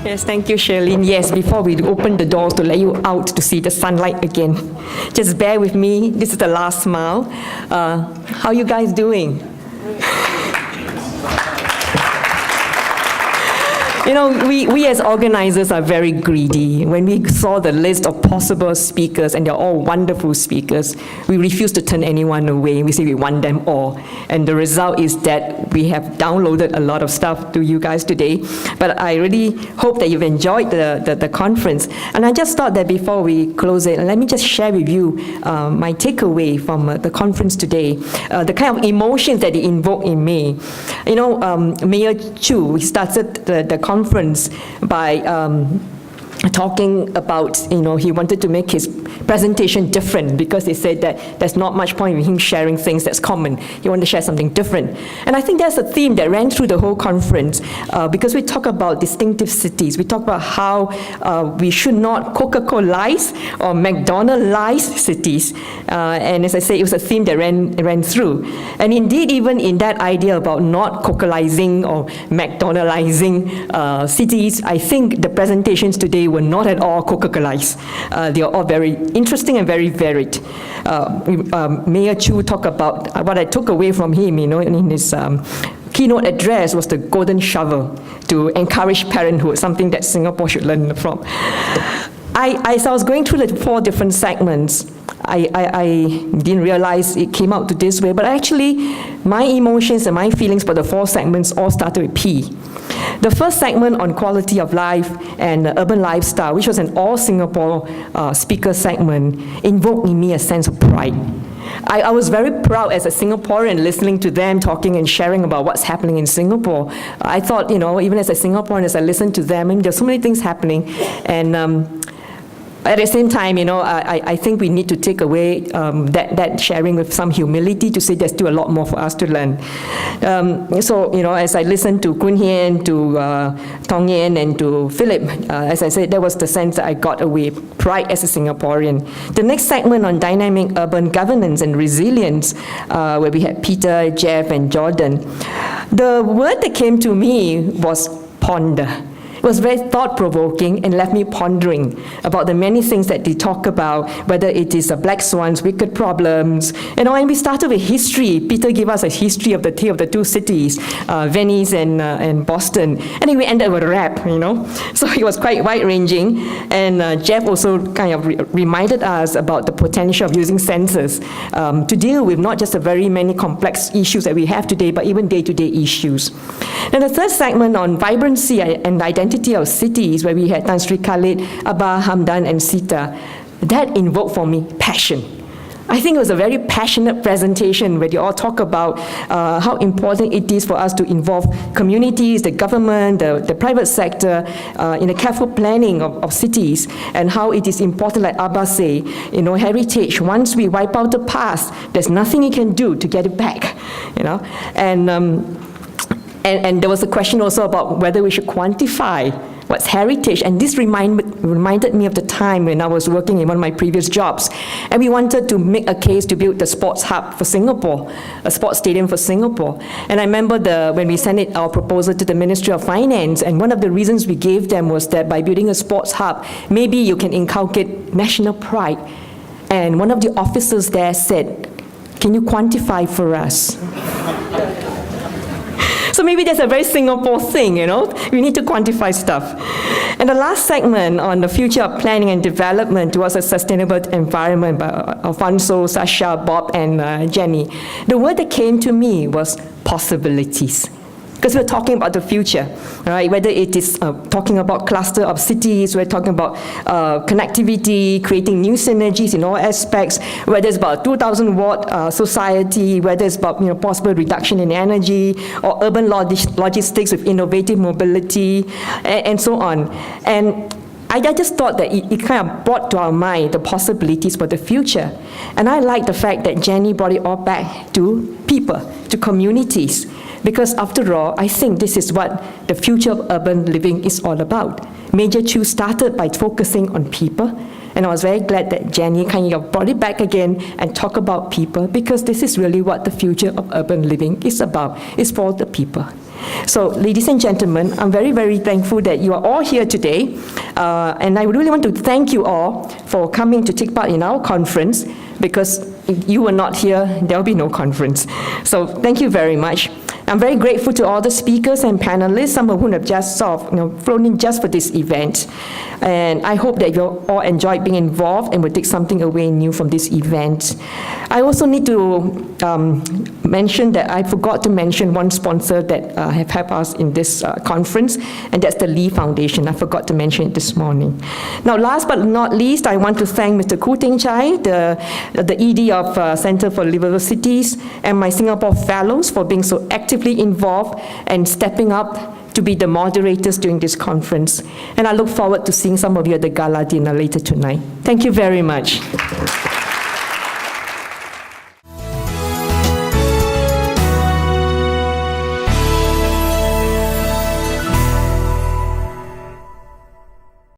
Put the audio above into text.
Yes, thank you, Shirlene. Yes, before we open the doors to let you out to see the sunlight again, just bear with me. This is the last smile. How you guys doing? You know, we as organizers are very greedy. When we saw the list of possible speakers, and they're all wonderful speakers, we refused to turn anyone away. We say we want them all. And the result is that we have downloaded a lot of stuff to you guys today. But I really hope that you've enjoyed the conference. And I just thought that before we close it, let me just share with you my takeaway from the conference today, the kind of emotions that it invoked in me. You know, Mayor Chu, he started the conference by talking about, you know, he wanted to make his presentation different because they said that there's not much point in him sharing things that's common. He wanted to share something different. And I think that's a theme that ran through the whole conference because we talk about distinctive cities. We talk about how we should not Coca-Colaize or McDonald's cities. And as I say, it was a theme that ran through. And indeed, even in that idea about not Coca-Colizing or McDonaldizing cities, I think the presentations today were not at all Coca-Colaize. They are all very interesting and very varied. Mayor Chu talked about what I took away from him, you know, in his keynote address was the golden shovel to encourage parenthood, something that Singapore should learn from. As I was going through the 4 different segments, I didn't realize it came out to this way, but actually my emotions and my feelings for the 4 segments all started with P. The first segment on quality of life and urban lifestyle, which was an all-Singapore speaker segment, invoked in me a sense of pride. I was very proud as a Singaporean listening to them talking and sharing about what's happening in Singapore. I thought, you know, even as a Singaporean, as I listened to them, and there's so many things happening, and at the same time, you know, I think we need to take away that sharing with some humility to say there's still a lot more for us to learn. So, you know, as I listened to Kun Hien, to Tong Yen, and to Philip, as I said, that was the sense that I got away, pride as a Singaporean. The next segment on dynamic urban governance and resilience, where we had Peter, Jeff, and Jordan. The word that came to me was ponder. It was very thought-provoking and left me pondering about the many things that they talk about, whether it is black swans, wicked problems, you know, and we started with history. Peter gave us a history of the tale of the 2 cities, Venice and Boston, and then we ended with rap, you know. So it was quite wide-ranging, and Jeff also kind of reminded us about the potential of using sensors to deal with not just the very many complex issues that we have today, but even day-to-day issues. Then the third segment on vibrancy and identity of cities, where we had Tan Sri Khalid, Abah, Hamdan, and Sita, that invoked for me passion. I think it was a very passionate presentation where they all talk about how important it is for us to involve communities, the government, the private sector in the careful planning of cities, and how it is important, like Abba say, you know, heritage, once we wipe out the past, there's nothing you can do to get it back, you know. And there was a question also about whether we should quantify what's heritage, and this reminded me of the time when I was working in one of my previous jobs, and we wanted to make a case to build the sports hub for Singapore, a sports stadium for Singapore. And I remember when we sent our proposal to the Ministry of Finance, and one of the reasons we gave them was that by building a sports hub, maybe you can inculcate national pride. And one of the officers there said, "Can you quantify for us?" So maybe that's a very Singapore thing, you know? We need to quantify stuff. And the last segment on the future of planning and development towards a sustainable environment by Alfonso, Sasha, Bob, and Jenny. The word that came to me was possibilities. Because we're talking about the future, right? Whether it is talking about cluster of cities, we're talking about connectivity, creating new synergies in all aspects, whether it's about 2,000-watt society, whether it's about, you know, possible reduction in energy, or urban logistics with innovative mobility, and so on. And I just thought that it kind of brought to our mind the possibilities for the future. And I like the fact that Jenny brought it all back to people, to communities. Because after all, I think this is what the future of urban living is all about. Major Chu started by focusing on people, and I was very glad that Jenny kind of brought it back again and talk about people, because this is really what the future of urban living is about. It's for the people. So, ladies and gentlemen, I'm very, very thankful that you are all here today, and I really want to thank you all for coming to take part in our conference, because if you were not here, there will be no conference. So, thank you very much. I'm very grateful to all the speakers and panelists, some of whom have just flown in just for this event. And I hope that you all enjoyed being involved and will take something away new from this event. I also need to mention that I forgot to mention one sponsor that have helped us in this conference, and that's the Lee Foundation. I forgot to mention it this morning. Now, last but not least, I want to thank Mr. Khoo Teng Chai, the ED of Center for Liveable Cities, and my Singapore Fellows for being so actively involved and stepping up to be the moderators during this conference. And I look forward to seeing some of you at the gala dinner later tonight. Thank you very much.